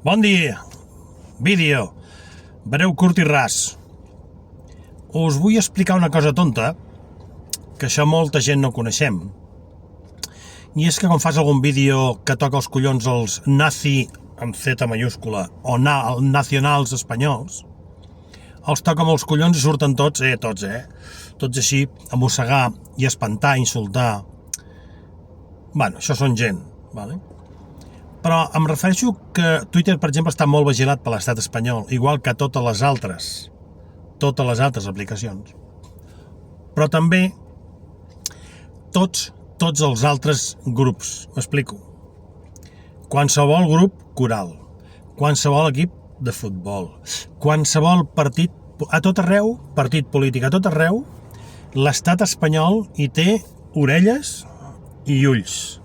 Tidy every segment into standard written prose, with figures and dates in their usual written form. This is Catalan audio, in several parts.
Bon dia! Vídeo. Breu, curt i ras. Us vull explicar una cosa tonta, que això molta gent no coneixem. I és que quan fas algun vídeo que toca els collons els nazi, amb Z mayúscula, o nacionals espanyols, els toca amb els collons i surten tots així, a mossegar i espantar, insultar. Bueno, això són gent, vale? Però em refereixo que Twitter, per exemple, està molt vigilat per l'estat espanyol, igual que totes les altres aplicacions. Però també tots els altres grups, m'explico. Qualsevol grup coral, qualsevol equip de futbol, qualsevol partit, a tot arreu, partit polític, a tot arreu, l'estat espanyol hi té orelles i ulls.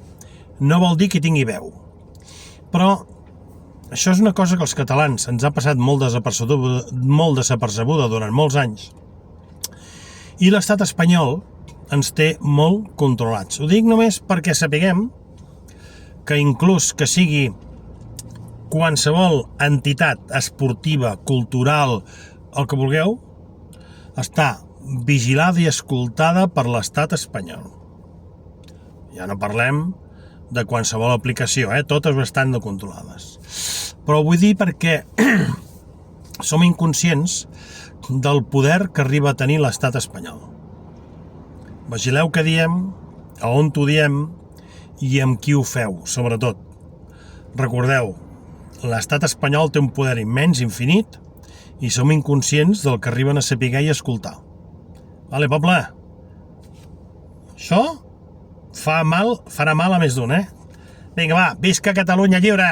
No vol dir que tingui veu. Però això és una cosa que els catalans ens ha passat molt desapercebuda durant molts anys. I l'estat espanyol ens té molt controlats. Ho dic només perquè sapiguem que inclús que sigui qualsevol entitat esportiva, cultural, el que vulgueu, està vigilada i escoltada per l'estat espanyol. Ja no parlem de qualsevol aplicació, totes bastant no controlades. Però ho vull dir perquè som inconscients del poder que arriba a tenir l'estat espanyol. Vigileu què diem, a on ho diem i amb qui ho feu, sobretot. Recordeu, l'estat espanyol té un poder immens, infinit, i som inconscients del que arriben a saber i escoltar. Vale, poble? Això farà mal a més d'un, Vinga, va, visca Catalunya lliure!